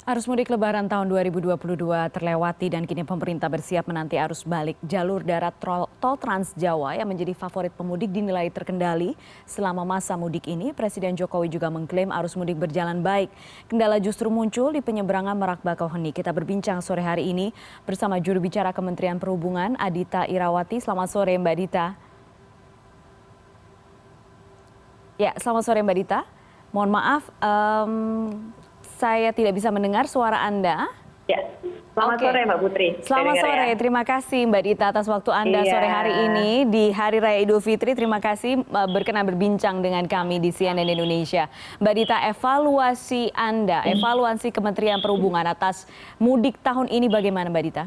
Arus mudik Lebaran tahun 2022 terlewati dan kini pemerintah bersiap menanti arus balik. Jalur darat tol Trans Jawa yang menjadi favorit pemudik dinilai terkendali. Selama masa mudik ini, Presiden Jokowi juga mengklaim arus mudik berjalan baik. Kendala justru muncul di penyeberangan Merak Bakauheni. Kita berbincang sore hari ini bersama juru bicara Kementerian Perhubungan, Adita Irawati. Selamat sore Mbak Dita. Ya, selamat sore Mbak Dita. Mohon maaf, saya tidak bisa mendengar suara Anda. Ya, selamat sore Mbak Putri. Selamat sore, terima kasih Mbak Dita atas waktu Anda sore hari ini di Hari Raya Idul Fitri. Terima kasih berkenan berbincang dengan kami di CNN Indonesia. Mbak Dita, evaluasi Anda, evaluasi Kementerian Perhubungan atas mudik tahun ini bagaimana Mbak Dita?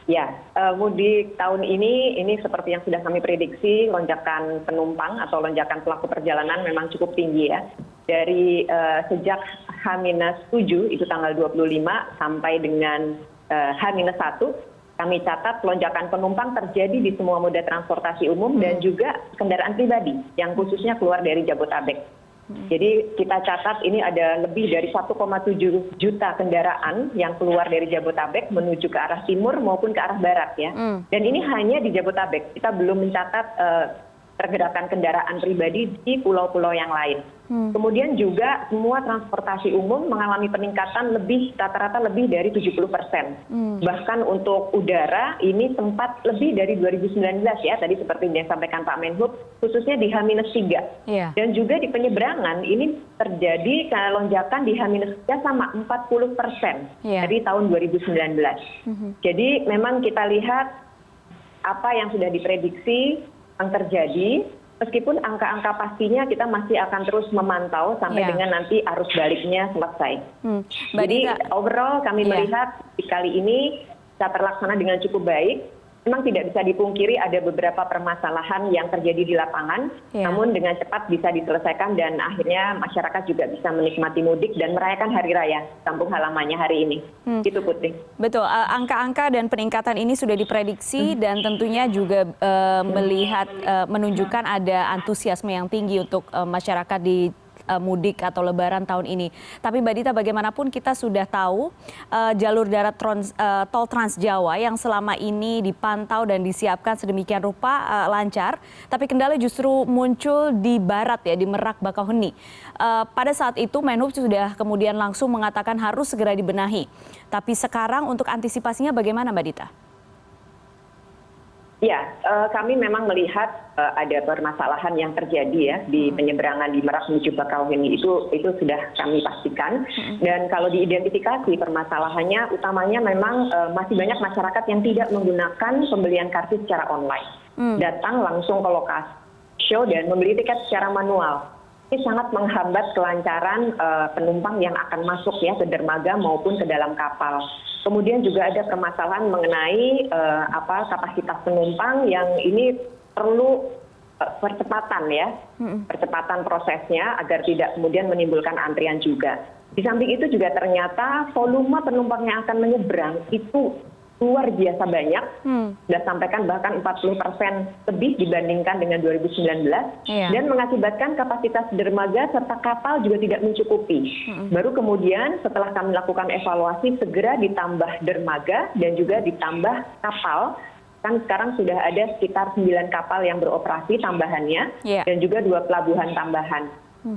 Ya, mudik tahun ini seperti yang sudah kami prediksi, lonjakan penumpang atau lonjakan pelaku perjalanan memang cukup tinggi ya. Dari sejak H-7 itu tanggal 25 sampai dengan H-1 kami catat lonjakan penumpang terjadi di semua moda transportasi umum dan juga kendaraan pribadi yang khususnya keluar dari Jabotabek. Jadi kita catat ini ada lebih dari 1,7 juta kendaraan yang keluar dari Jabotabek menuju ke arah timur maupun ke arah barat ya. Dan ini hanya di Jabotabek, kita belum mencatat pergerakan kendaraan pribadi di pulau-pulau yang lain. Kemudian juga semua transportasi umum mengalami peningkatan rata-rata lebih dari 70%. Bahkan untuk udara ini sempat lebih dari 2019 ya, tadi seperti yang disampaikan Pak Menhub, khususnya di H-3. Dan juga di penyeberangan ini terjadi lonjakan di H-3 sama 40% dari tahun 2019. Jadi memang kita lihat apa yang sudah diprediksi yang terjadi, meskipun angka-angka pastinya kita masih akan terus memantau sampai dengan nanti arus baliknya selesai. Jadi overall kami melihat kali ini bisa terlaksana dengan cukup baik. Memang tidak bisa dipungkiri ada beberapa permasalahan yang terjadi di lapangan, namun dengan cepat bisa diselesaikan dan akhirnya masyarakat juga bisa menikmati mudik dan merayakan Hari Raya kampung halamannya hari ini. Gitu Putri. Betul, angka-angka dan peningkatan ini sudah diprediksi dan tentunya juga menunjukkan ada antusiasme yang tinggi untuk masyarakat di mudik atau Lebaran tahun ini. Tapi Mbak Dita, bagaimanapun kita sudah tahu jalur darat tol Trans Jawa yang selama ini dipantau dan disiapkan sedemikian rupa lancar, tapi kendala justru muncul di barat ya, di Merak Bakauheni. Pada saat itu Menhub sudah kemudian langsung mengatakan harus segera dibenahi. Tapi sekarang untuk antisipasinya bagaimana Mbak Dita? Ya, kami memang melihat ada permasalahan yang terjadi ya di penyeberangan di Merak menuju Bakauheni itu sudah kami pastikan. Dan kalau diidentifikasi permasalahannya utamanya memang masih banyak masyarakat yang tidak menggunakan pembelian kartu secara online. Datang langsung ke lokasi show dan membeli tiket secara manual. Ini sangat menghambat kelancaran penumpang yang akan masuk ya ke dermaga maupun ke dalam kapal. Kemudian juga ada permasalahan mengenai kapasitas penumpang yang ini perlu percepatan ya, percepatan prosesnya agar tidak kemudian menimbulkan antrian juga. Di samping itu juga ternyata volume penumpang yang akan menyeberang itu luar biasa banyak, sudah sampaikan bahkan 40% lebih dibandingkan dengan 2019, dan mengakibatkan kapasitas dermaga serta kapal juga tidak mencukupi. Baru kemudian setelah kami lakukan evaluasi segera ditambah dermaga dan juga ditambah kapal, kan sekarang sudah ada sekitar 9 kapal yang beroperasi tambahannya, dan juga 2 pelabuhan tambahan.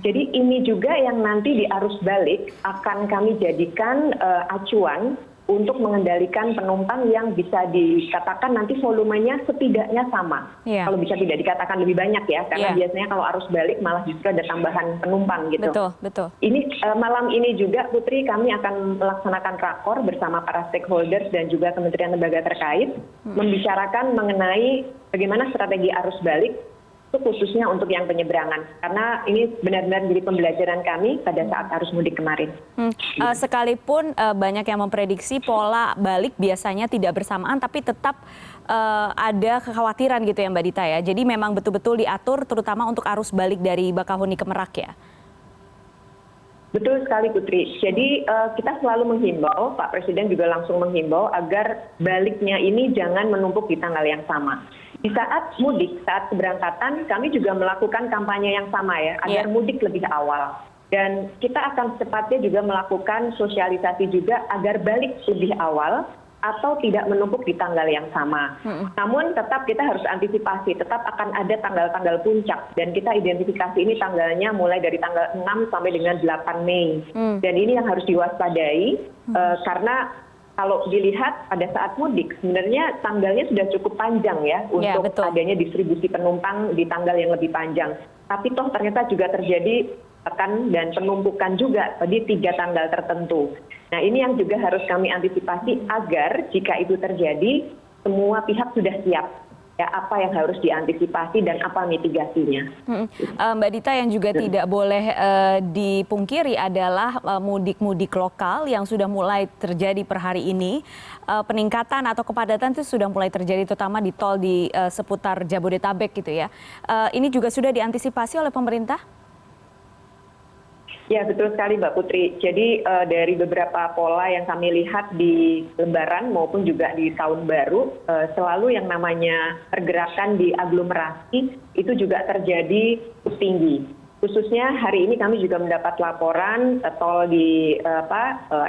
Jadi ini juga yang nanti di arus balik akan kami jadikan acuan untuk mengendalikan penumpang yang bisa dikatakan nanti volumenya setidaknya sama. Kalau bisa tidak dikatakan lebih banyak ya, karena biasanya kalau arus balik malah justru ada tambahan penumpang gitu. Betul. Ini malam ini juga Putri kami akan melaksanakan rakor bersama para stakeholders dan juga kementerian lembaga terkait, membicarakan mengenai bagaimana strategi arus balik itu khususnya untuk yang penyeberangan, karena ini benar-benar menjadi pembelajaran kami pada saat arus mudik kemarin. Sekalipun banyak yang memprediksi pola balik biasanya tidak bersamaan, tapi tetap ada kekhawatiran gitu ya Mbak Dita ya. Jadi memang betul-betul diatur terutama untuk arus balik dari Bakauheni ke Merak ya. Betul sekali Putri. Jadi kita selalu menghimbau, Pak Presiden juga langsung menghimbau agar baliknya ini jangan menumpuk di tanggal yang sama. Di saat mudik, saat keberangkatan, kami juga melakukan kampanye yang sama ya, agar mudik lebih awal. Dan kita akan secepatnya juga melakukan sosialisasi juga agar balik lebih awal atau tidak menumpuk di tanggal yang sama. Namun tetap kita harus antisipasi, tetap akan ada tanggal-tanggal puncak. Dan kita identifikasi ini tanggalnya mulai dari tanggal 6 sampai dengan 8 Mei. Dan ini yang harus diwaspadai karena kalau dilihat pada saat mudik, sebenarnya tanggalnya sudah cukup panjang ya untuk adanya distribusi penumpang di tanggal yang lebih panjang. Tapi toh ternyata juga terjadi tekan dan penumpukan juga di 3 tanggal tertentu. Nah ini yang juga harus kami antisipasi agar jika itu terjadi, semua pihak sudah siap. Ya, apa yang harus diantisipasi dan apa mitigasinya. Mbak Dita, yang juga tidak boleh dipungkiri adalah mudik-mudik lokal yang sudah mulai terjadi per hari ini. Peningkatan atau kepadatan itu sudah mulai terjadi terutama di tol di seputar Jabodetabek gitu ya. Ini juga sudah diantisipasi oleh pemerintah? Ya betul sekali Mbak Putri. Jadi dari beberapa pola yang kami lihat di Lebaran maupun juga di Tahun Baru, selalu yang namanya pergerakan di aglomerasi itu juga terjadi tinggi. Khususnya hari ini kami juga mendapat laporan tol di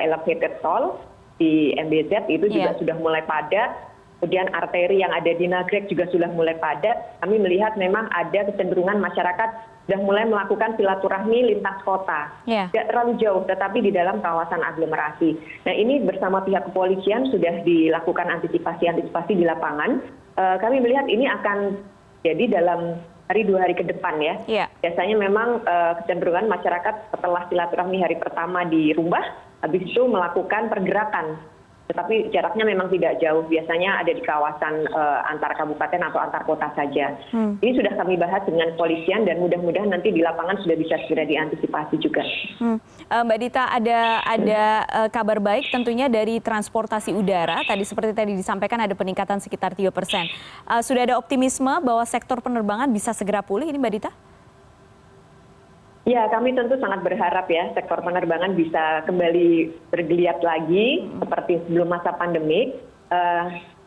elevated toll di MBZ itu juga sudah mulai padat. Kemudian arteri yang ada di Nagrek juga sudah mulai padat. Kami melihat memang ada kecenderungan masyarakat sudah mulai melakukan silaturahmi lintas kota. Tidak terlalu jauh, tetapi di dalam kawasan aglomerasi. Nah ini bersama pihak kepolisian sudah dilakukan antisipasi di lapangan. Kami melihat ini akan jadi dalam hari 2 hari ke depan ya. Biasanya memang kecenderungan masyarakat setelah silaturahmi hari pertama di rumah, habis itu melakukan pergerakan. Tetapi jaraknya memang tidak jauh, biasanya ada di kawasan antar kabupaten atau antar kota saja. Ini sudah kami bahas dengan kepolisian dan mudah-mudahan nanti di lapangan sudah bisa segera diantisipasi juga. Mbak Dita, ada kabar baik tentunya dari transportasi udara. Seperti tadi disampaikan ada peningkatan sekitar 3%. Sudah ada optimisme bahwa sektor penerbangan bisa segera pulih ini Mbak Dita? Ya, kami tentu sangat berharap ya sektor penerbangan bisa kembali bergeliat lagi seperti sebelum masa pandemik.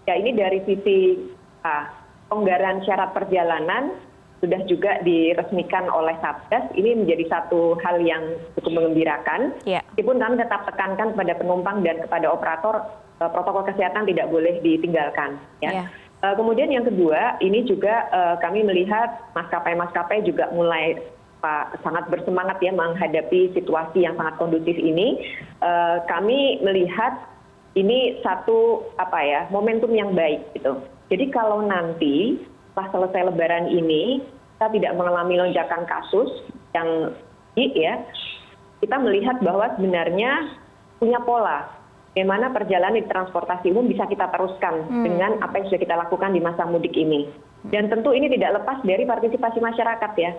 Ya ini dari sisi pelonggaran syarat perjalanan sudah juga diresmikan oleh Satgas. Ini menjadi satu hal yang cukup mengembirakan. Meskipun kami tetap tekankan kepada penumpang dan kepada operator protokol kesehatan tidak boleh ditinggalkan. Ya. Kemudian yang kedua, ini juga kami melihat maskapai-maskapai juga mulai sangat bersemangat ya menghadapi situasi yang sangat kondusif ini. Kami melihat ini satu momentum yang baik gitu. Jadi kalau nanti setelah selesai Lebaran ini kita tidak mengalami lonjakan kasus yang ya, kita melihat bahwa sebenarnya punya pola bagaimana perjalanan di transportasi umum bisa kita teruskan dengan apa yang sudah kita lakukan di masa mudik ini. Dan tentu ini tidak lepas dari partisipasi masyarakat ya.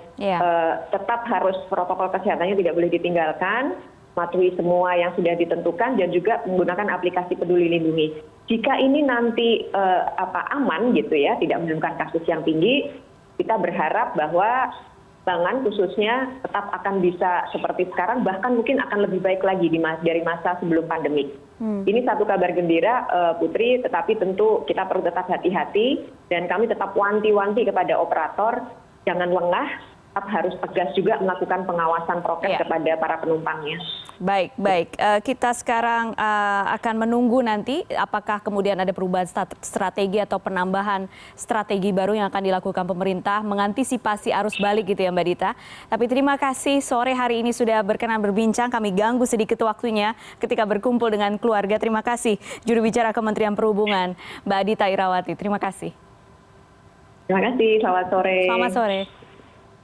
Tetap harus protokol kesehatannya tidak boleh ditinggalkan, mematuhi semua yang sudah ditentukan dan juga menggunakan aplikasi Peduli Lindungi. Jika ini nanti aman gitu ya, tidak menemukan kasus yang tinggi, kita berharap bahwa penerbangan khususnya tetap akan bisa seperti sekarang, bahkan mungkin akan lebih baik lagi dari masa sebelum pandemi. Ini satu kabar gembira Putri, tetapi tentu kita perlu tetap hati-hati dan kami tetap wanti-wanti kepada operator jangan lengah, tetap harus tegas juga melakukan pengawasan prokes kepada para penumpangnya. Baik. Kita sekarang akan menunggu nanti apakah kemudian ada perubahan strategi atau penambahan strategi baru yang akan dilakukan pemerintah mengantisipasi arus balik gitu ya Mbak Dita. Tapi terima kasih sore hari ini sudah berkenan berbincang. Kami ganggu sedikit waktunya ketika berkumpul dengan keluarga. Terima kasih juru bicara Kementerian Perhubungan Mbak Dita Irawati. Terima kasih. Terima kasih. Selamat sore. Selamat sore.